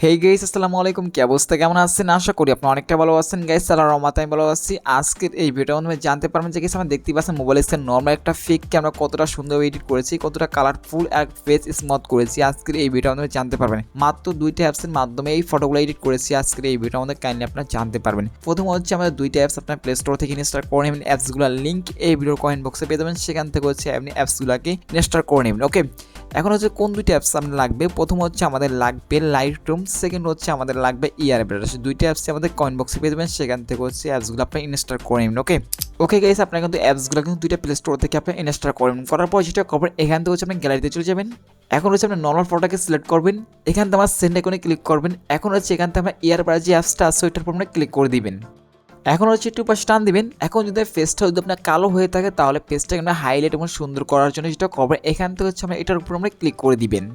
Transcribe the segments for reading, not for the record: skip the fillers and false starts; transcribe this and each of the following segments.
Hey guys, আসসালামু আলাইকুম। কি অবস্থা, কেমন আছেন? আশা করি আপনি অনেকটা ভালো আছেন গাইস। আল্লাহর রহমতে আমি ভালো আছি। আজকের এই ভিডিওর মাধ্যমে জানতে পারবেন যে গাইস আমরা দেখতে পাচ্ছেন মোবাইল স্ক্রিন নরমাল একটা ফিককে আমরা কতটা সুন্দর এডিট করেছি, কতটা কালারফুল আর ফেস স্মুথ করেছি। আজকের এই ভিডিওর মাধ্যমে জানতে পারবেন। মাত্র দুইটা অ্যাপসের মাধ্যমে এই ফটোগুলো এডিট করেছি। আজকের এই ভিডিওর মধ্যে কাইন্ডলি আপনারা জানতে পারবেন। প্রথম হচ্ছে আমাদের দুইটা অ্যাপস আপনার প্লে স্টোর থেকে ইনস্টল করে নেবেন। অ্যাপসগুলোর লিঙ্ক এই ভিডিওর কমেন্ট বক্সে পেয়ে যাবেন। সেখান থেকে হচ্ছে আপনি অ্যাপসগুলোকে ইনস্টল করে নেবেন। ওকে, এখন হচ্ছে কোন দুইটা অ্যাপস আমাদের লাগবে। প্রথম হচ্ছে আমাদের লাগবে লাইটরুম, সেকেন্ড হচ্ছে আমাদের লাগবে ইয়ারব্রাশ। দুইটা অ্যাপস আমাদের কমেন্ট বক্সে পেয়ে যাবেন। সেখান থেকে হচ্ছে অ্যাপসগুলো আপনি ইনস্টল করে নেবেন। ওকে ওকে গাইস, আপনারা কিন্তু অ্যাপসগুলো কিন্তু দুইটা প্লে স্টোর থেকে আপনি ইনস্টল করবেন। করার পর যেটা করবেন, এখান থেকে হচ্ছে আপনি গ্যালারিতে চলে যাবেন। এখন হচ্ছে আপনি নর্মাল ফটোটাকে সিলেক্ট করবেন। এখান থেকে আমার সেন্ড আইকনে ক্লিক করবেন। এখন হচ্ছে এখান থেকে আপনার ইয়ারব্রাশ যে অ্যাপসটা আছে ওইটার উপর আপনি ক্লিক করে দিবেন। এখন হচ্ছে একটু পাশে টান দিবেন। এখন যদি ফেসটা যদি আপনার কালো হয়ে থাকে তাহলে ফেসটাকে আমরা হাইলাইট এবং সুন্দর করার জন্য যেটা করবেন, এখান থেকে হচ্ছে আমরা এটার উপর আমরা ক্লিক করে দিবেন।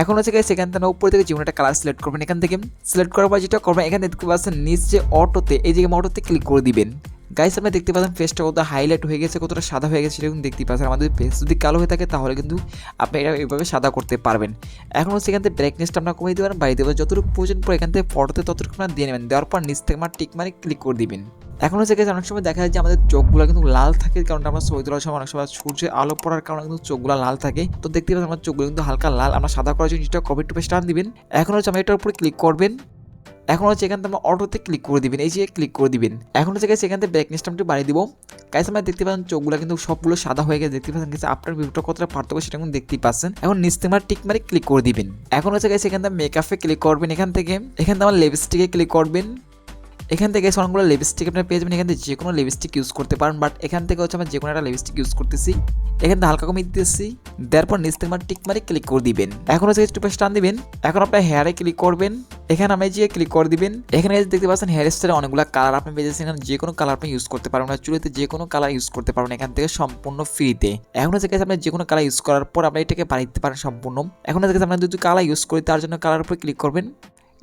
এখন হচ্ছে গাইস এখান থেকে উপর থেকে যেমন একটা কালার সিলেক্ট করবেন। এখান থেকে সিলেক্ট করার পর যেটা করবেন, এখানে দেখতে পাচ্ছেন নিচে অটোতে, এই জায়গায় অটোতে ক্লিক করে দিবেন। গাইস আপনি দেখতে পাচ্ছেন ফেসটা কতটা হাইলাইট হয়ে গেছে, কতটা সাদা হয়ে গেছে সেটা কিন্তু দেখতে পাচ্ছেন। আমাদের ফেস যদি কালো হয়ে থাকে তাহলে কিন্তু আপনি এটা এইভাবে সাদা করতে পারবেন। এখন হচ্ছে এখান থেকে ব্রাইটনেসটা আপনার কমিয়ে দিতে পারেন, বাড়িয়ে দেবেন। যতটুকু প্রয়োজন পড়ে এখান থেকে ফটোতে ততটুকু আপনার দিয়ে নেবেন। দেওয়ার পর নিচ থেকে আমার টিক মারি ক্লিক করে দিবেন। এখন হচ্ছে গেছে অনেক সময় দেখা যায় যে আমাদের চোখগুলো কিন্তু লাল থাকে, কারণ আমরা ছবি তোলার সময় অনেক সময় সূর্যের আলো পড়ার কারণে কিন্তু চোখগুলো লাল থাকে। তো দেখতে পাচ্ছেন আমার চোখগুলো কিন্তু হালকা লাল। আমরা সাদা করার জন্য যেটা কপি টু পেস্ট টান দিবেন। এখন হচ্ছে আমরা এটার উপরে ক্লিক করবেন। এখন হচ্ছে এখান থেকে আমরা অটোতে ক্লিক করে দিবেন, এই যে ক্লিক করে দিবেন। এখন হচ্ছে গেছে এখান থেকে ব্রাইটনেসটা একটু বাড়িয়ে দিব। গাইস আমরা দেখতে পাচ্ছেন চোখগুলো কিন্তু সবগুলো সাদা হয়ে গেছে। দেখতে পাচ্ছেন গেছে আপনার ভিউটা কতটা পার্থক্য সেটা কিন্তু দেখতেই পাচ্ছেন। এখন নিচ থেকে টিক মারি ক্লিক করে দিবেন। এখন হচ্ছে গেছে এখান থেকে মেকআপে ক্লিক করবেন। এখান থেকে আমার লিপস্টিকে ক্লিক করবেন। এখান থেকে অনেকগুলো লিপস্টিক আপনার পেয়ে যাবেন। এখান থেকে যে কোনো লিপস্টিক ইউজ করতে পারেন, বাট এখান থেকে হচ্ছে আমরা যে কোনো একটা লিপস্টিক ইউজ করতেছি। এখান থেকে হালকা কমিয়ে দিতেছি। দেওয়ার পর নিচ থেকে আমার টিক মারি ক্লিক করে দিবেন। এখন হচ্ছে একটু পাশে টান দিবেন। এখন আপনার হেয়ারে ক্লিক করবেন। এখানে আমি যে ক্লিক করে দিবেন। এখানে দেখতে পাচ্ছেন হেয়ার স্টাইলে অনেকগুলো কালার আপনি পেয়ে যাচ্ছেন। এখানে যে কোনো কালার আপনি ইউজ করতে পারবেন, চুলেতে যে কোনো কালার ইউজ করতে পারবেন এখান থেকে সম্পূর্ণ ফ্রিতে। এখন হচ্ছে আপনি যে কোনো কালার ইউজ করার পর আপনি এটাকে বাড়িয়ে দিতে পারেন সম্পূর্ণ। এখন হচ্ছে আপনার যদি কালার ইউজ করি তার জন্য কালার উপরে ক্লিক করবেন।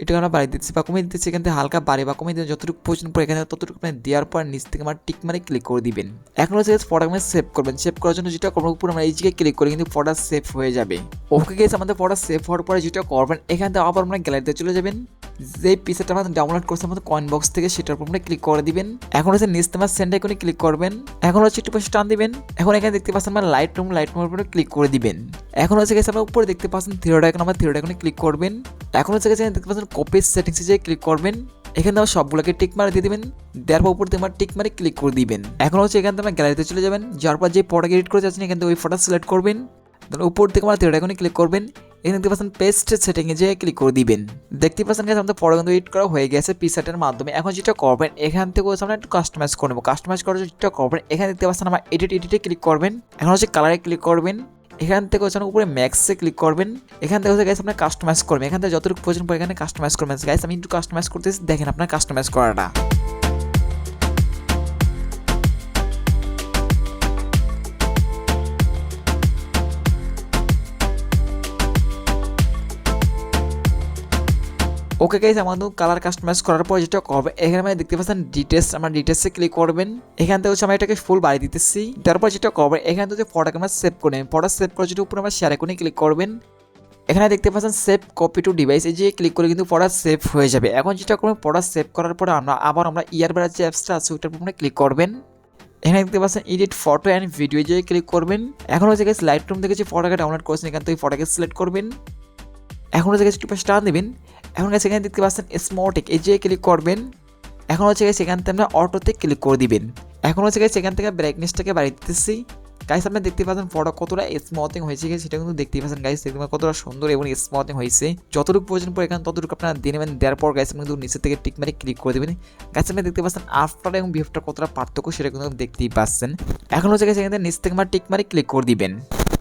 এটাকে আমরা বাড়িয়ে দিচ্ছি বা কমিয়ে দিচ্ছি। এখান থেকে হালকা বাড়ি বা কমিয়ে দিয়ে যতটুকু প্রয়োজন পড়ে এখানে ততটুকু আপনি দেওয়ার পর নিচ থেকে আমার টিক মারি ক্লিক করে দিবেন। এখন হচ্ছে ফটোকে সেভ করবেন। সেভ করার জন্য যেটা করবেন, উপর আমরা এই জায়গায় ক্লিক করে কিন্তু ফটো সেভ হয়ে যাবে। ওকে গেছে আমাদের ফটো সেভ হওয়ার পরে যেটা করবেন, এখান থেকে আবার আমরা গ্যালারিতে চলে যাবেন। যে পিসটা আমরা ডাউনলোড করছি আমাদের কয়েন বক্স থেকে সেটার উপর আমরা ক্লিক করে দিবেন। এখন হচ্ছে নিচ থেকে সেন্ড আইকনে ক্লিক করবেন। এখন হচ্ছে একটু পাশে টান দিবেন। এখন এখানে দেখতে পাচ্ছেন আমরা লাইটরুমের উপরে ক্লিক করে দিবেন। এখন হচ্ছে গেছে আমরা উপরে দেখতে পাচ্ছেন থ্রি আইকন, আমরা থ্রি আইকনে ক্লিক করবেন। এখন হচ্ছে গেছে দেখতে পাচ্ছেন কপি সেটিংসে যে ক্লিক করবেন। এখানে আমরা সবগুলোকে টিক মারি দিয়ে দিবেন। দেওয়ার পর উপর থেকে আমার টিক মারি ক্লিক করে দিবেন। এখন হচ্ছে এখান থেকে আমরা গ্যালারিতে চলে যাবেন। যাওয়ার পর যে ফটো এডিট করে যাচ্ছেন এখান থেকে ওই ফটো সিলেক্ট করবেন। উপর থেকে আমার থ্রি আইকনে ক্লিক করবেন। এখানে দেখতে পাচ্ছেন পেস্ট সেটিংয়ে যে ক্লিক করে দিবেন। দেখতে পাচ্ছেন গেছে আমাদের ফটো কিন্তু এডিট করা হয়ে গেছে পিসাটের মাধ্যমে। এখন যেটা করবেন, এখান থেকে হচ্ছে আমরা একটু কাস্টমাইজ করে নেবো। কাস্টমাইজ করার জন্য যেটা করবেন, এখানে দেখতে পাচ্ছেন আমার এডিটে ক্লিক করবেন। এখন হচ্ছে কালারে ক্লিক করবেন। এখান থেকে হচ্ছে উপরে ম্যাক্সে ক্লিক করবেন। এখান থেকে হচ্ছে গাইস আপনার কাস্টমাইজ করবেন। এখান থেকে যতটুকু প্রয়োজন পড়ে এখানে কাস্টমাইজ করবেন। গাইস আমি একটু কাস্টমাইজ করতেছি, দেখেন আপনার কাস্টমাইজ করাটা। ওকে গাইস, আমাদের কালার কাস্টমাইজ করার পর যেটা করবে, এখানে আমি দেখতে পাচ্ছেন ডিটেলস, আমরা ডিটেলসে ক্লিক করবেন। এখান থেকে হচ্ছে আমরা এটাকে ফুল বাড়িয়ে দিতেছি। তারপর যেটা করবে, এখান থেকে ফটোকে আমরা সেভ করে নেবেন। ফটো সেভ করার জন্য উপরে আমরা শেয়ার আইকনে ক্লিক করবেন। এখানে দেখতে পাচ্ছেন সেভ কপি টু ডিভাইস, এই যে ক্লিক করে কিন্তু ফটো সেভ হয়ে যাবে। এখন যেটা করবেন, ফটো সেভ করার পরে আমরা ইয়ারব্রাশ যে অ্যাপসটা আছে ওইটার উপরে ক্লিক করবেন। এখানে দেখতে পাচ্ছেন এডিট ফটো অ্যান্ড ভিডিও যে ক্লিক করবেন। এখন হচ্ছে গাইস লাইটরুম থেকে যে ফটোকে ডাউনলোড করেছেন এখান থেকে ফটোকে সিলেক্ট করবেন। এখন হচ্ছে একটু পাশে টান দিবেন। এখন গেছে এখানে দেখতে পাচ্ছেন স্মোটিক, এই যে ক্লিক করবেন। এখন হচ্ছে গেছে এখান থেকে আমরা অটোতে ক্লিক করে দিবেন। এখন হচ্ছে গেছে এখান থেকে ব্রাইটনেসটাকে বাড়িয়ে দিতেছি। গাইস আপনি দেখতে পাচ্ছেন ফটো কতটা স্মুথিং হয়েছে সেটা কিন্তু দেখতেই পাচ্ছেন। গাইস দেখতে কতটা সুন্দর এবং স্মুথিং হয়েছে। যতটুকু প্রয়োজন পড়ে এখানে ততটুকু আপনারা দিয়ে নেবেন। দেওয়ার পর গাইস কিন্তু নিচে থেকে টিক মারি ক্লিক করে দেবেন। গাইস আপনি দেখতে পাচ্ছেন আফটার এবং বিফোরটা কতটা পার্থক্য সেটা কিন্তু দেখতেই পাচ্ছেন। এখন হচ্ছে গেছে এখান থেকে নিচ থেকে আমার টিক মারি ক্লিক করে দিবেন।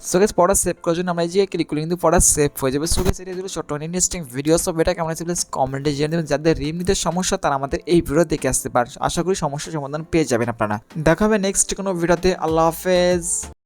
সো গাইস ফটো সেভ করার জন্য আমরা যে ক্লিক করলে কিন্তু ফটো সেভ হয়ে যাবে। সো গাইস এটা ছিল ছোট্ট ইন্টারেস্টিং ভিডিও। সব এটা কেমন আছে প্লিজ কমেন্টে জানিয়ে দেবেন। যাদের রিমনিতে সমস্যা তারা আমাদের এই ভিডিও দেখে আসতে পারেন। আশা করি সমস্যার সমাধান পেয়ে যাবেন আপনারা। দেখা হবে নেক্সট কোনো ভিডিওতে। আল্লাহ হাফেজ।